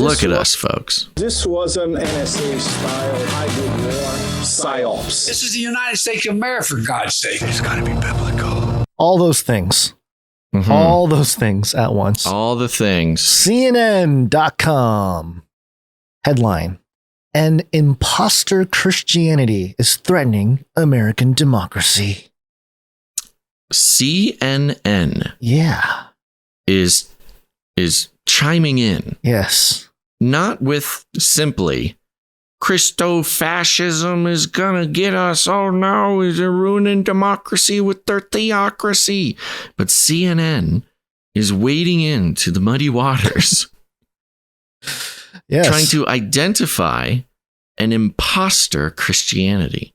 Look at us, folks. This was an NSA-style hybrid war psyops. This is the United States of America, for God's sake. It's got to be biblical. All those things. Mm-hmm. All those things at once. All the things. CNN.com. Headline. An imposter Christianity is threatening American democracy. CNN. Yeah. Is chiming in. Yes. Not with simply Christo-fascism is gonna get us. Oh no, they're ruining democracy with their theocracy. But CNN is wading into the muddy waters. Yes. Trying to identify an imposter Christianity.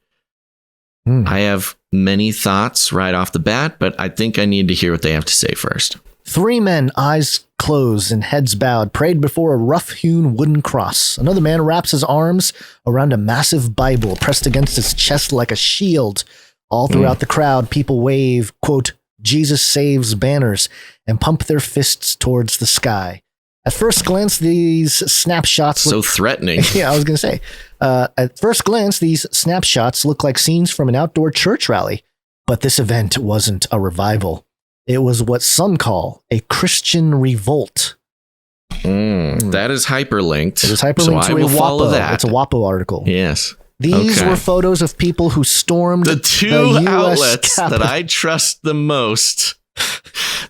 I have many thoughts right off the bat, but I think I need to hear what they have to say first. 3 men, eyes closed and heads bowed, prayed before a rough-hewn wooden cross. Another man wraps his arms around a massive Bible pressed against his chest like a shield. All throughout the crowd, people wave, quote, Jesus saves banners, and pump their fists towards the sky. At first glance, these snapshots so threatening. Yeah, I was going to say. At first glance, these snapshots look like scenes from an outdoor church rally. But this event wasn't a revival. It was what some call a Christian revolt. That is hyperlinked. It is hyperlinked so to I will follow WAPO. that. It's a WAPO article. Yes. These were photos of people who stormed the two outlets that I trust the most.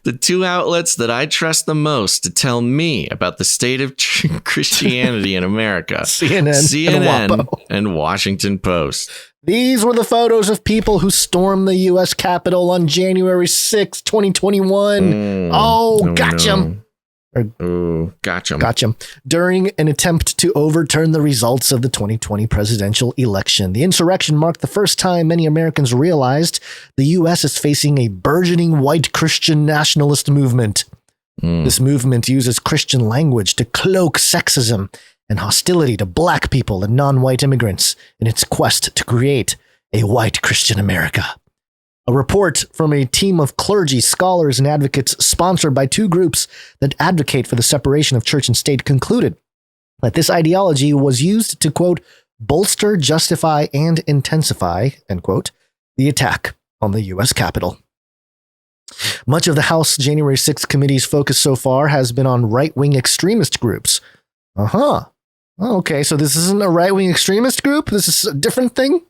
The two outlets that I trust the most to tell me about the state of Christianity in America. CNN and Washington Post. These were the photos of people who stormed the U.S. Capitol on January 6, 2021. Gotcha. Gotcha. During an attempt to overturn the results of the 2020 presidential election. The insurrection marked the first time many Americans realized the U.S. is facing a burgeoning white Christian nationalist movement. This movement uses Christian language to cloak sexism and hostility to black people and non-white immigrants in its quest to create a white Christian America. A report from a team of clergy, scholars, and advocates sponsored by 2 groups that advocate for the separation of church and state concluded that this ideology was used to, quote, bolster, justify, and intensify, end quote, the attack on the U.S. Capitol. Much of the House January 6th committee's focus so far has been on right-wing extremist groups. Okay, so this isn't a right-wing extremist group? This is a different thing?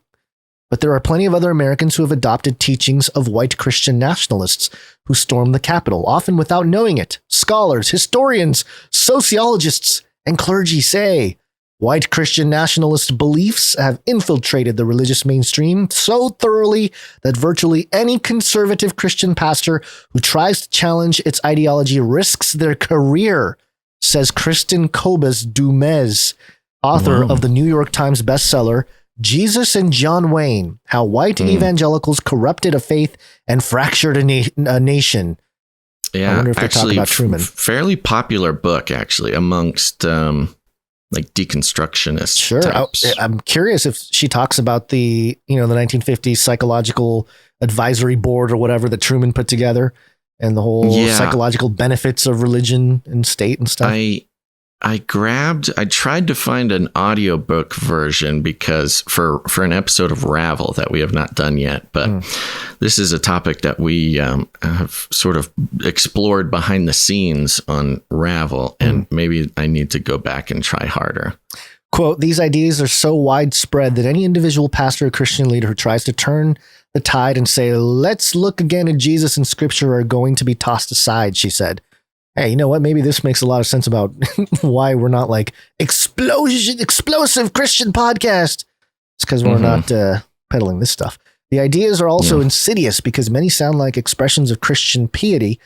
But there are plenty of other Americans who have adopted teachings of white Christian nationalists who stormed the Capitol, often without knowing it. Scholars, historians, sociologists, and clergy say white Christian nationalist beliefs have infiltrated the religious mainstream so thoroughly that virtually any conservative Christian pastor who tries to challenge its ideology risks their career, says Kristen Kobes-Dumez, author of the New York Times bestseller, Jesus and John Wayne, How White Evangelicals Corrupted a Faith and Fractured a Nation. Yeah, I wonder if they talk about Truman. Fairly popular book, actually, amongst like deconstructionists. Sure. I'm curious if she talks about the 1950s psychological advisory board or whatever that Truman put together and the whole psychological benefits of religion and state and stuff. I tried to find an audiobook version because for an episode of Ravel that we have not done yet, but this is a topic that we have sort of explored behind the scenes on Ravel, and maybe I need to go back and try harder. Quote, these ideas are so widespread that any individual pastor or Christian leader who tries to turn the tide and say, let's look again at Jesus and scripture are going to be tossed aside, she said. Hey, you know what? Maybe this makes a lot of sense about why we're not like explosive Christian podcast. It's because we're not peddling this stuff. The ideas are also insidious because many sound like expressions of Christian piety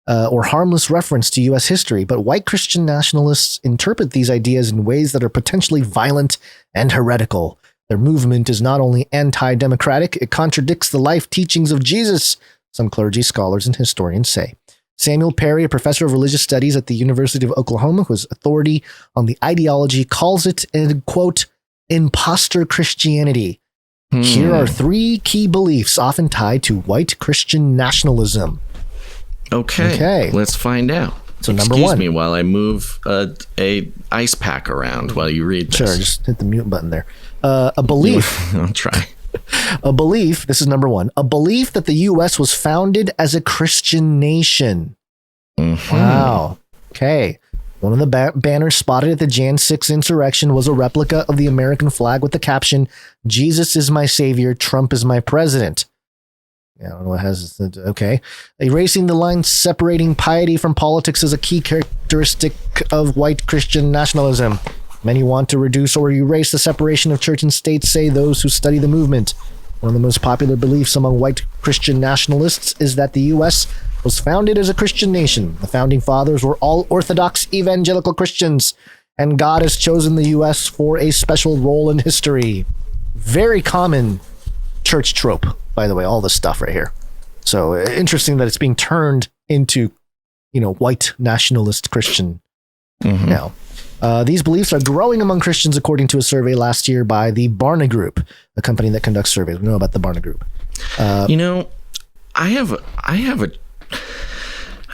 or harmless reference to U.S. history. But white Christian nationalists interpret these ideas in ways that are potentially violent and heretical. Their movement is not only anti-democratic, it contradicts the life teachings of Jesus, some clergy, scholars, and historians say. Samuel Perry, a professor of religious studies at the University of Oklahoma, who is authority on the ideology, calls it, quote, imposter Christianity. Here are 3 key beliefs often tied to white Christian nationalism. Okay. Let's find out. So number Excuse one. me while I move a ice pack around while you read this. Sure, just hit the mute button there. A belief. I'll try. A belief. This is number one. A belief that the U.S. was founded as a Christian nation. Mm-hmm. Wow. Okay. One of the banners spotted at the Jan 6 insurrection was a replica of the American flag with the caption, "Jesus is my savior, Trump is my president." Yeah, I don't know what has. Okay. Erasing the line separating piety from politics is a key characteristic of white Christian nationalism. Many want to reduce or erase the separation of church and state, say those who study the movement. One of the most popular beliefs among white Christian nationalists is that the U.S. was founded as a Christian nation. The founding fathers were all Orthodox evangelical Christians, and God has chosen the U.S. for a special role in history. Very common church trope, by the way, all this stuff right here. So interesting that it's being turned into, white nationalist Christian now. These beliefs are growing among Christians, according to a survey last year by the Barna Group, a company that conducts surveys. We know about the Barna Group. I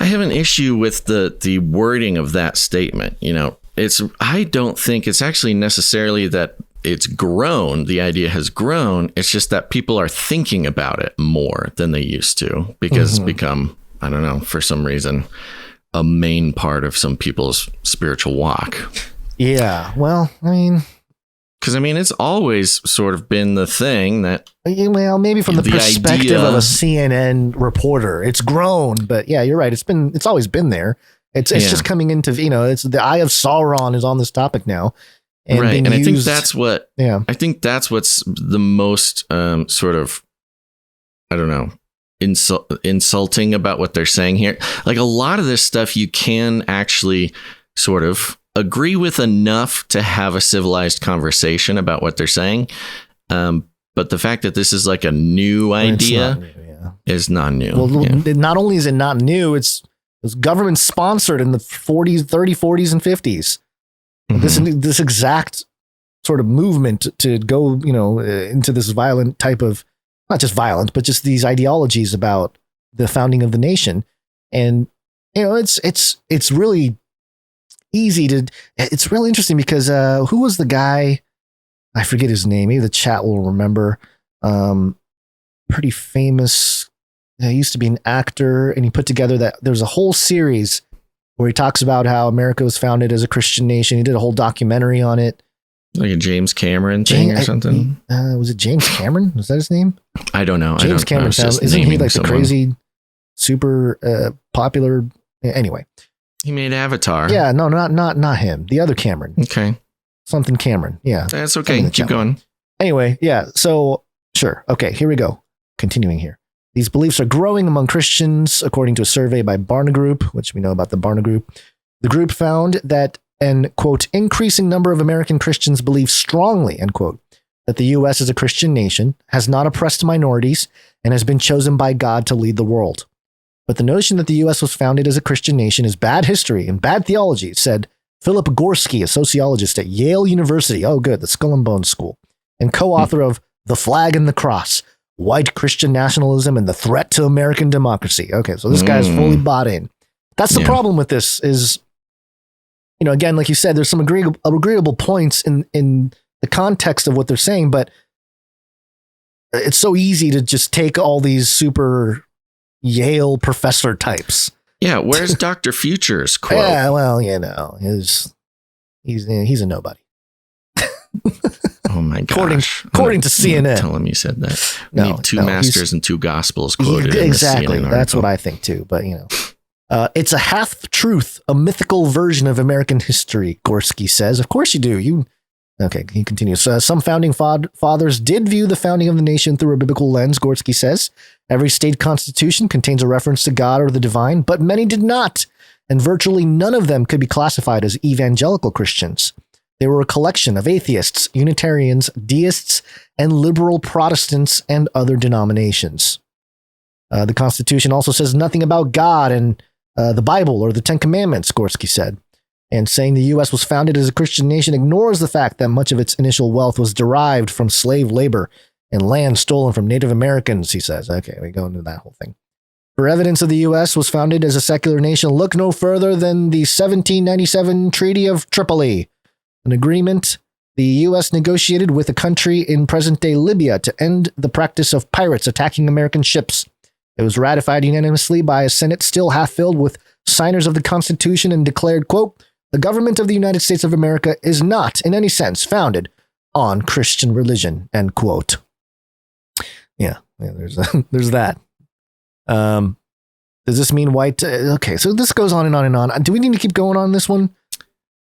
have an issue with the wording of that statement. I don't think it's actually necessarily that it's grown. The idea has grown. It's just that people are thinking about it more than they used to because it's become, I don't know, for some reason, a main part of some people's spiritual walk. Yeah. Well, because it's always sort of been the thing that, maybe from the perspective idea of a CNN reporter, it's grown, but yeah, you're right. It's always been there. It's just coming into, it's the eye of Sauron is on this topic now. And right. And I think that's what's the most sort of, I don't know, insulting about what they're saying here. Like a lot of this stuff you can actually sort of agree with enough to have a civilized conversation about what they're saying. But the fact that this is like a new idea is not new. Well, not only is it not new, it was government sponsored in the 30s, 40s, and 50s. This exact sort of movement to go, into this violent type of, not just violent, but just these ideologies about the founding of the nation. And, it's really easy it's really interesting because who was the guy? I forget his name. Maybe the chat will remember. Pretty famous. He used to be an actor, and he put together there's a whole series where he talks about how America was founded as a Christian nation. He did a whole documentary on it. Like a James Cameron thing or something? Was it James Cameron? Was that his name? I don't know. James Cameron. Isn't he like the crazy, super popular? Anyway. He made Avatar. Yeah, no, not him. The other Cameron. Okay. Something Cameron. Yeah. That's okay. Keep going. Anyway, yeah. So, sure. Okay, here we go. Continuing here. These beliefs are growing among Christians, according to a survey by Barna Group, which we know about the Barna Group. The group found that an, quote, increasing number of American Christians believe strongly, end quote, that the U.S. is a Christian nation, has not oppressed minorities, and has been chosen by God to lead the world. But the notion that the U.S. was founded as a Christian nation is bad history and bad theology, said Philip Gorski, a sociologist at Yale University. Oh, good. The Skull and Bones School. And co-author of The Flag and the Cross, White Christian Nationalism and the Threat to American Democracy. Okay, so this guy is fully bought in. That's the problem with this is, again, like you said, there's some agreeable points in the context of what they're saying, but it's so easy to just take all these super Yale professor types. Yeah, where's Dr. Future's quote? Yeah, well, he's a nobody. Oh my gosh! According to CNN, tell him you said that. No, need two masters and two gospels quoted. Exactly, that's what I think too. But it's a half truth, a mythical version of American history. Gorski says, "Of course you do." Okay, he continues. Some founding fathers did view the founding of the nation through a biblical lens. Gorski says, every state constitution contains a reference to God or the divine, but many did not, and virtually none of them could be classified as evangelical Christians. They were a collection of atheists, Unitarians, deists, and liberal Protestants and other denominations. The Constitution also says nothing about God and the Bible or the Ten Commandments, Gorski said. And saying the U.S. was founded as a Christian nation ignores the fact that much of its initial wealth was derived from slave labor and land stolen from Native Americans, he says. Okay, we go into that whole thing. For evidence of the U.S. was founded as a secular nation, look no further than the 1797 Treaty of Tripoli, an agreement the U.S. negotiated with a country in present-day Libya to end the practice of pirates attacking American ships. It was ratified unanimously by a Senate still half filled with signers of the Constitution and declared, quote, the government of the United States of America is not, in any sense, founded on Christian religion, end quote. Yeah, there's that. Does this mean white? Okay, so this goes on and on and on. Do we need to keep going on this one?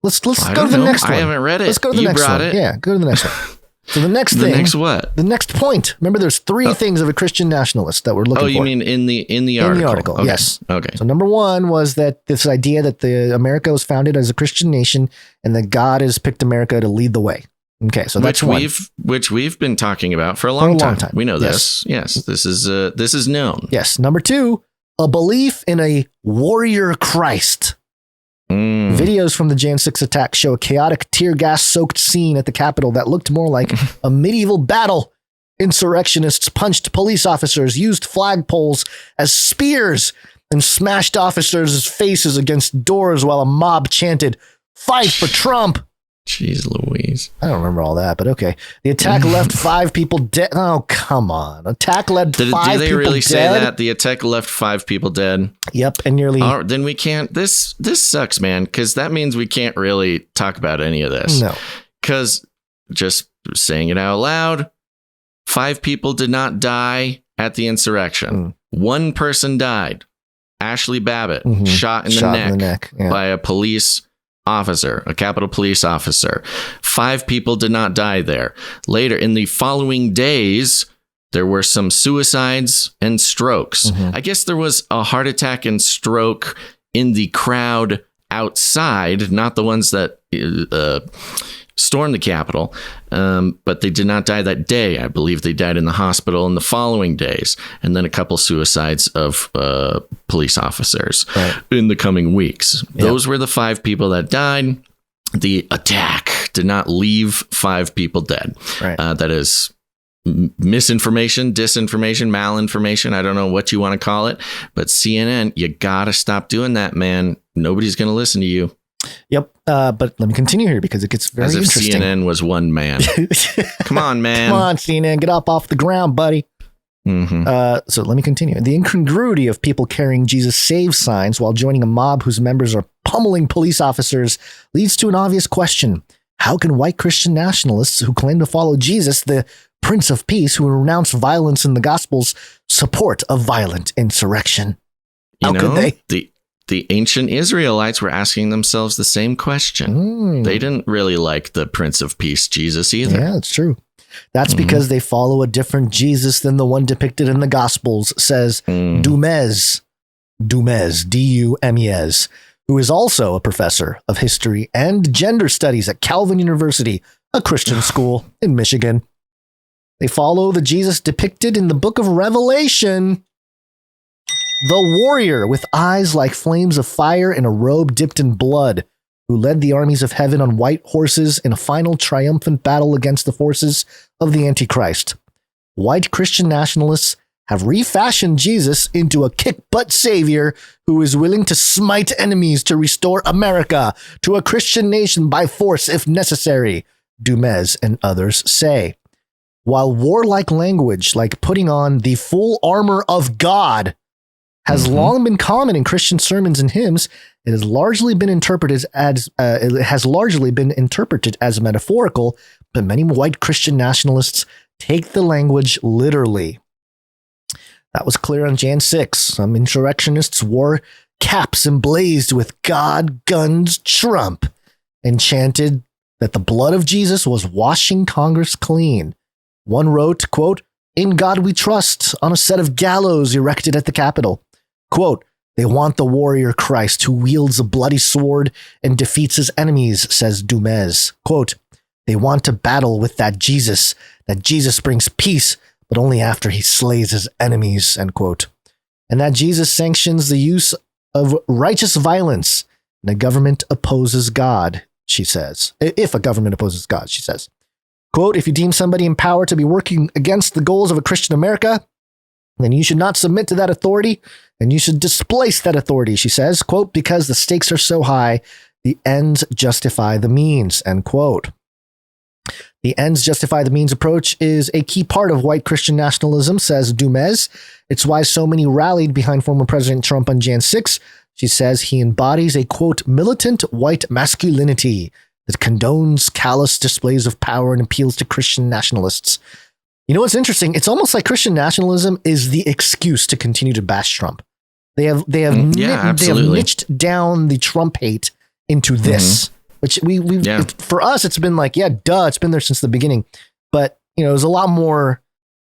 Let's go to the next one. I haven't read it. Let's go to the next one. It. Yeah, go to the next one. So the next thing. The next what? The next point. Remember, there's three things of a Christian nationalist that we're looking for. Oh, you mean in the article? In the article, okay. yes. Okay. So number one was that this idea that America was founded as a Christian nation and that God has picked America to lead the way. Okay, so that's which we've been talking about for a long time. We know this. Yes, this is known. Yes. Number two, a belief in a warrior Christ. Videos from the Jan 6 attack show a chaotic tear gas soaked scene at the Capitol that looked more like a medieval battle. Insurrectionists punched police officers, used flagpoles as spears, and smashed officers' faces against doors while a mob chanted, "Fight for Trump." Jeez Louise. I don't remember all that, but okay. The attack left 5 people dead. Oh, come on. Attack led 5 people dead. Did they really say that? The attack left 5 people dead? Yep, and nearly... Then we can't... This sucks, man, because that means we can't really talk about any of this. No. Because just saying it out loud, 5 people did not die at the insurrection. 1 person died. Ashley Babbitt, shot in the neck by a police officer, a Capitol Police officer. 5 people did not die there. Later, in the following days, there were some suicides and strokes. I guess there was a heart attack and stroke in the crowd outside, not the ones that stormed the Capitol, but they did not die that day. I believe they died in the hospital in the following days, and then a couple suicides of police officers in the coming weeks. Yep. Those were the 5 people that died. The attack did not leave 5 people dead. That is misinformation, disinformation, malinformation. I don't know what you want to call it, but CNN, you got to stop doing that, man. Nobody's going to listen to you. Yep. But let me continue here because it gets very interesting. As if CNN was one man. Come on, man. Come on, CNN. Get up off the ground, buddy. So let me continue. The incongruity of people carrying Jesus Save signs while joining a mob whose members are pummeling police officers leads to an obvious question. How can white Christian nationalists who claim to follow Jesus, the Prince of Peace, who renounce violence in the Gospels, support a violent insurrection? How could they? The ancient Israelites were asking themselves the same question. They didn't really like the Prince of Peace, Jesus, either. Yeah, that's true. That's because they follow a different Jesus than the one depicted in the Gospels, says Dumes, D-U-M-E-S, who is also a professor of history and gender studies at Calvin University, a Christian school in Michigan. They follow the Jesus depicted in the book of Revelation. The warrior with eyes like flames of fire and a robe dipped in blood, who led the armies of heaven on white horses in a final triumphant battle against the forces of the Antichrist. White Christian nationalists have refashioned Jesus into a kick-butt savior who is willing to smite enemies to restore America to a Christian nation by force if necessary, Dumes and others say. While warlike language like putting on the full armor of God has long been common in Christian sermons and hymns, it has largely been interpreted as metaphorical, but many white Christian nationalists take the language literally. That was clear on Jan 6. Some insurrectionists wore caps emblazed with God, guns, Trump, and chanted that the blood of Jesus was washing Congress clean. One wrote, quote, "In God we trust," on a set of gallows erected at the Capitol. Quote, "They want the warrior Christ who wields a bloody sword and defeats his enemies," says Dumes. Quote, "They want to battle with that Jesus brings peace, but only after he slays his enemies," end quote. And that Jesus sanctions the use of righteous violence and a government opposes God, she says. If a government opposes God, she says. Quote, "If you deem somebody in power to be working against the goals of a Christian America, then you should not submit to that authority, and you should displace that authority, she says, quote, because the stakes are so high, the ends justify the means, end quote. The ends justify the means approach is a key part of white Christian nationalism, says Dumez. It's why so many rallied behind former President Trump on Jan 6. She says he embodies a, quote, militant white masculinity that condones callous displays of power and appeals to Christian nationalists. You know what's interesting? It's almost like Christian nationalism is the excuse to continue to bash Trump. They have niched down the Trump hate into this, which for us, it's been like, it's been there since the beginning. But, there's a lot more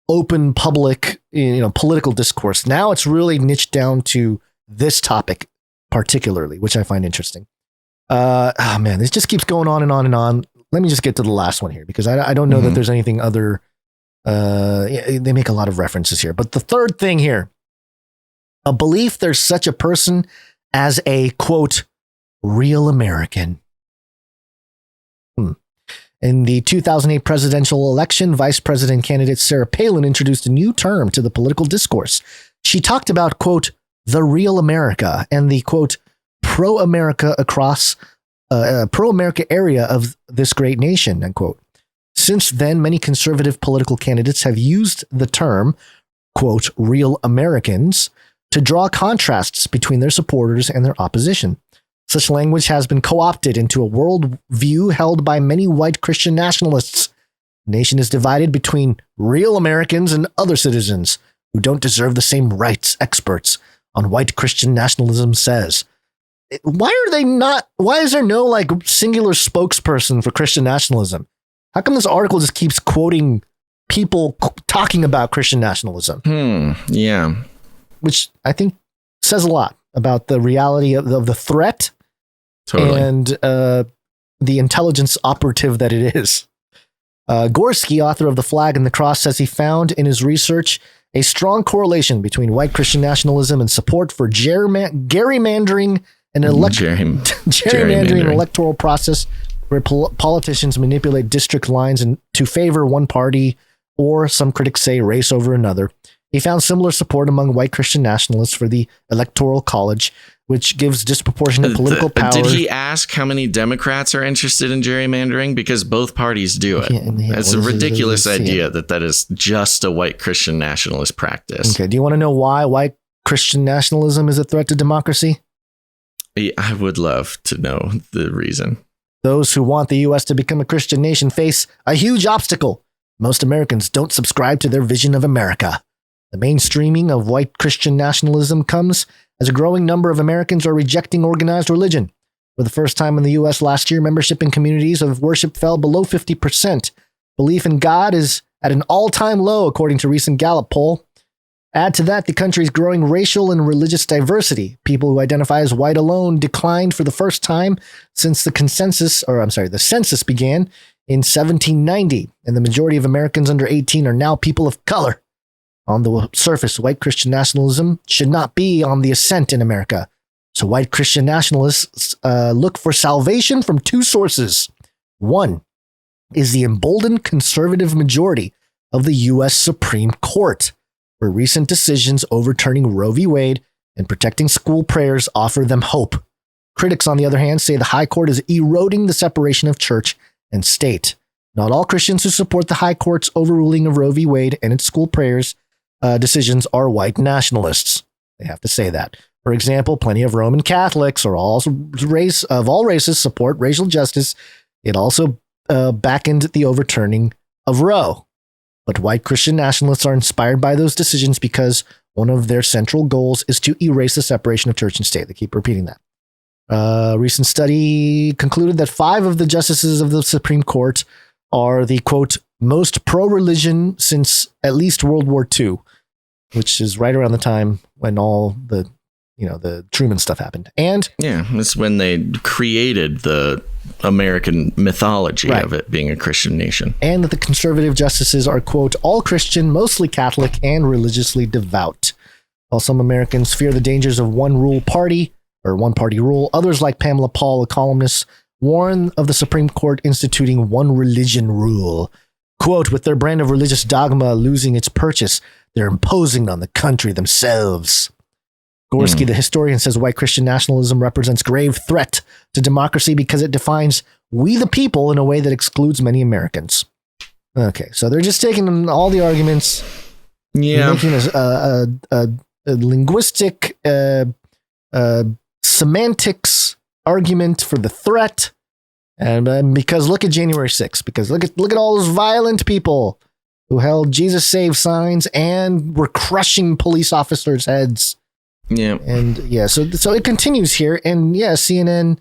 open public, political discourse. Now it's really niched down to this topic particularly, which I find interesting. This just keeps going on and on and on. Let me just get to the last one here, because I don't know that there's anything other. They make a lot of references here. But the third thing here, a belief there's such a person as a, quote, real American. In the 2008 presidential election, Vice President candidate Sarah Palin introduced a new term to the political discourse. She talked about, quote, the real America and the, quote, pro-America area of this great nation, end quote. Since then, many conservative political candidates have used the term, quote, real Americans to draw contrasts between their supporters and their opposition. Such language has been co-opted into a world view held by many white Christian nationalists. The nation is divided between real Americans and other citizens who don't deserve the same rights, experts on white Christian nationalism says. Why is there no singular spokesperson for Christian nationalism? How come this article just keeps quoting people talking about Christian nationalism? Yeah. Which I think says a lot about the reality of the threat and the intelligence operative that it is. Gorski, author of The Flag and the Cross, says he found in his research a strong correlation between white Christian nationalism and support for gerrymandering and gerrymandering electoral process where politicians manipulate district lines to favor one party, or some critics say race over another. He found similar support among white Christian nationalists for the Electoral College, which gives disproportionate political power. Did he ask how many Democrats are interested in gerrymandering? Because both parties do it. It's a ridiculous idea that is just a white Christian nationalist practice. Okay. Do you want to know why white Christian nationalism is a threat to democracy? I would love to know the reason. Those who want the U.S. to become a Christian nation face a huge obstacle. Most Americans don't subscribe to their vision of America. The mainstreaming of white Christian nationalism comes as a growing number of Americans are rejecting organized religion. For the first time in the U.S. last year, membership in communities of worship fell below 50%. Belief in God is at an all-time low, according to a recent Gallup poll. Add to that the country's growing racial and religious diversity. People who identify as white alone declined for the first time since the census began in 1790, and the majority of Americans under 18 are now people of color. On the surface, white Christian nationalism should not be on the ascent in America. So white Christian nationalists look for salvation from two sources. One is the emboldened conservative majority of the U.S. Supreme Court, where recent decisions overturning Roe v. Wade and protecting school prayers offer them hope. Critics, on the other hand, say the High Court is eroding the separation of church and state. Not all Christians who support the High Court's overruling of Roe v. Wade and its school prayers decisions are white nationalists. They have to say that. For example, plenty of Roman Catholics of all races support racial justice. It also backended the overturning of Roe. But white Christian nationalists are inspired by those decisions because one of their central goals is to erase the separation of church and state. They keep repeating that. A recent study concluded that 5 of the justices of the Supreme Court are the, quote, most pro-religion since at least World War II, which is right around the time when all the Truman stuff happened. And yeah, that's when they created the American mythology of it being a Christian nation. And that the conservative justices are, quote, all Christian, mostly Catholic, and religiously devout. While some Americans fear the dangers of one party rule, others like Pamela Paul, a columnist, warn of the Supreme Court instituting one religion rule. Quote, with their brand of religious dogma losing its purchase, they're imposing on the country themselves. Gorski, the historian, says white Christian nationalism represents grave threat to democracy because it defines we the people in a way that excludes many Americans. Okay, so they're just taking all the arguments, making a linguistic semantics argument for the threat. And because look at January 6th, because look at all those violent people who held Jesus Save signs and were crushing police officers' heads. Yeah. And so it continues here. And CNN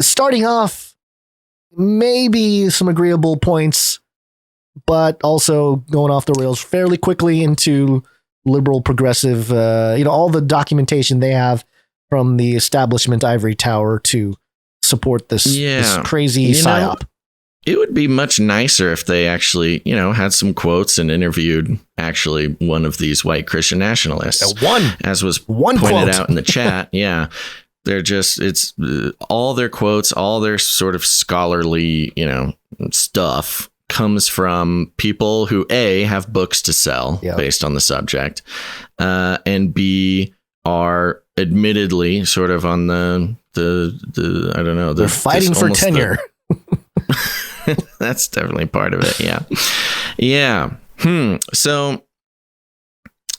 starting off maybe some agreeable points, but also going off the rails fairly quickly into liberal progressive, all the documentation they have from the establishment ivory tower to support this crazy psyop. It would be much nicer if they actually, had some quotes and interviewed actually one of these white Christian nationalists. As was pointed out in the chat. Yeah. They're just, it's all their quotes, all their sort of scholarly, stuff comes from people who A, have books to sell based on the subject, and B, are admittedly sort of on the I don't know. They're fighting for tenure. That's definitely part of it. Yeah. Yeah. So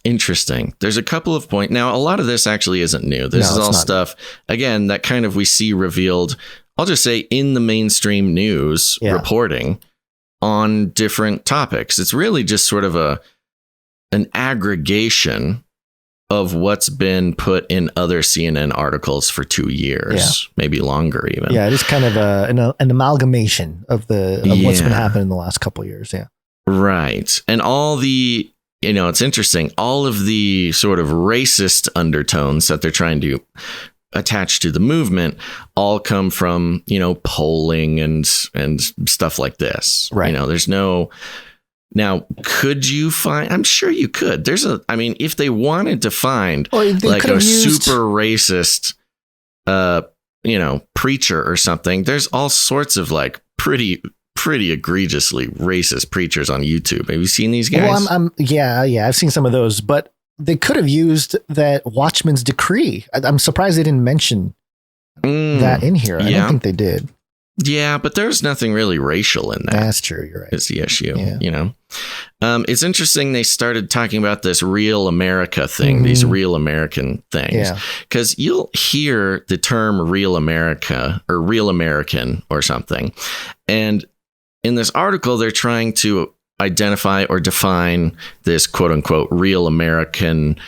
interesting. There's a couple of points. Now, a lot of this actually isn't new. This is all stuff, again, that kind of we see revealed, I'll just say, in the mainstream news reporting on different topics. It's really just sort of an aggregation of what's been put in other CNN articles for 2 years, maybe longer even. Yeah, it is kind of an amalgamation of what's been happening in the last couple of years. Yeah. Right. And all the, it's interesting, all of the sort of racist undertones that they're trying to attach to the movement all come from, polling and stuff like this. Right. There's no... Now, could you find, I'm sure you could. If they wanted to find like a super racist, preacher or something, there's all sorts of like pretty egregiously racist preachers on YouTube. Have you seen these guys? Well, I've seen some of those, but they could have used that Watchman's decree. I'm surprised they didn't mention that in here. I don't think they did. Yeah, but there's nothing really racial in that. That's true. You're right. Is the issue, It's interesting they started talking about this real America thing, these real American things. Because you'll hear the term real America or real American or something. And in this article, they're trying to identify or define this quote unquote real American,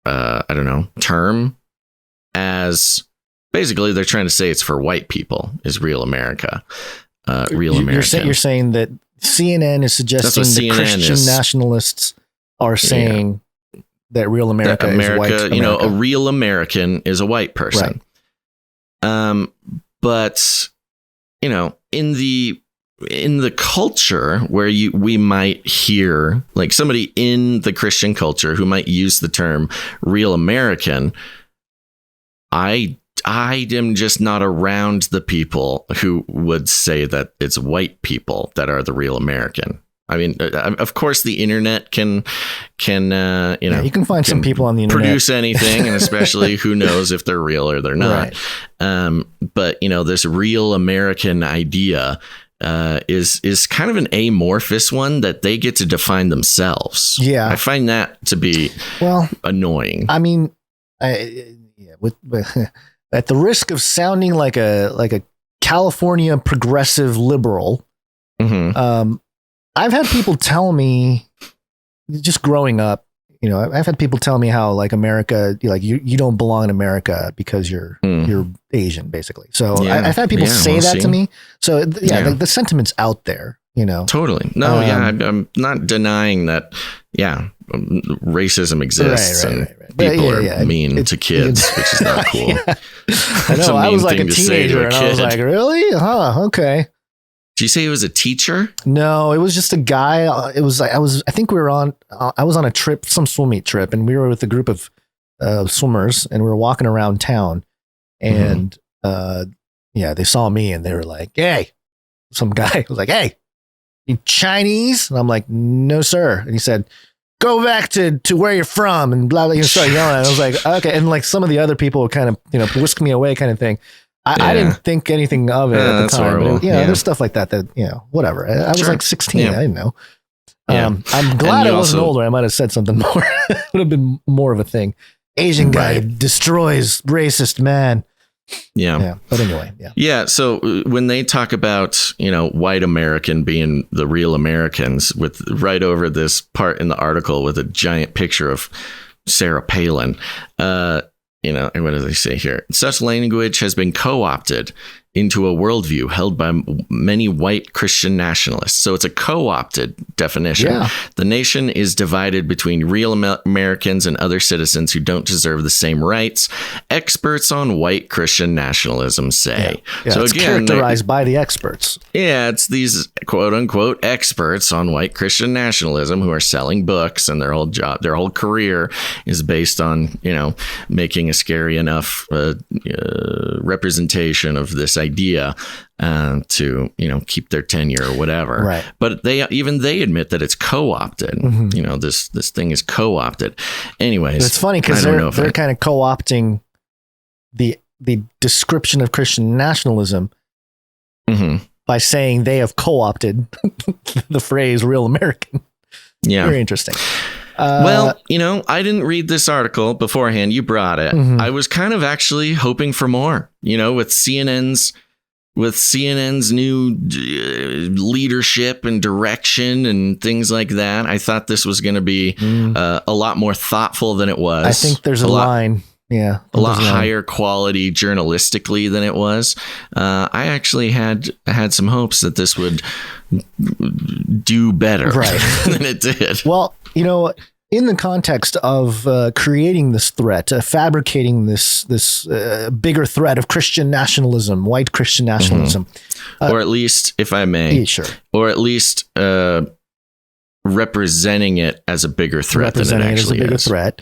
term as... Basically, they're trying to say it's for white people is real America. Real American. You're saying that CNN is suggesting that Christian nationalists are saying that real America is white America. A real American is a white person. Right. But, in the culture where we might hear like somebody in the Christian culture who might use the term real American, I am just not around the people who would say that it's white people that are the real American. I mean, of course, the internet can you can find some people on the internet produce anything, and especially who knows if they're real or they're not. Right. But this real American idea is kind of an amorphous one that they get to define themselves. Yeah, I find that to be annoying. I mean, with at the risk of sounding like a California progressive liberal, I've had people tell me, just growing up, I've had people tell me how like America, like you don't belong in America because you're Asian, basically. So I've had people say that to me. So the sentiment's out there, Totally. No, I'm not denying that. Yeah, racism exists, and people are mean to kids, which is not cool. I know. I was like a teenager, and I was like, "Really? Huh? Okay." Did you say he was a teacher? No, it was just a guy. It was like I think we were on. I was on a trip, some swim meet trip, and we were with a group of swimmers, and we were walking around town, and they saw me, and they were like, "Hey, some guy was like, "Hey, you Chinese?" And I'm like, "No, sir." And he said, "Go back to where you're from," and blah blah. You start yelling. And I was like, "Okay." And like some of the other people would kind of whisk me away, kind of thing. I didn't think anything of it at the time. But there's stuff like that whatever. I was like 16. I didn't know. I'm glad I wasn't older. I might have said something more. It would have been more of a thing. Asian guy destroys racist man. Yeah. But anyway, Yeah. So when they talk about, white American being the real Americans, with right over this part in the article with a giant picture of Sarah Palin, and what do they say here? Such language has been co-opted into a worldview held by many white Christian nationalists. So it's a co-opted definition. Yeah. The nation is divided between real Americans and other citizens who don't deserve the same rights, experts on white Christian nationalism say. Yeah, so it's again, characterized by the experts. Yeah, it's these quote unquote experts on white Christian nationalism who are selling books, and their whole career is based on, making a scary enough representation of this idea to keep their tenure or whatever. Right. But they admit that it's co-opted. Mm-hmm. This thing is co-opted. Anyways, it's funny because they're kind of co-opting the description of Christian nationalism by saying they have co-opted the phrase "real American." Yeah, very interesting. Well, I didn't read this article beforehand. You brought it. Mm-hmm. I was kind of actually hoping for more, with CNN's new leadership and direction and things like that. I thought this was going to be a lot more thoughtful than it was. I think there's a line. Yeah. A lot higher quality journalistically than it was. I actually had some hopes that this would do better than it did. Well, in the context of creating this threat, fabricating this bigger threat of Christian nationalism, white Christian nationalism. Or at least, if I may, sure. Or at least representing it as a bigger threat than it actually is. Threat.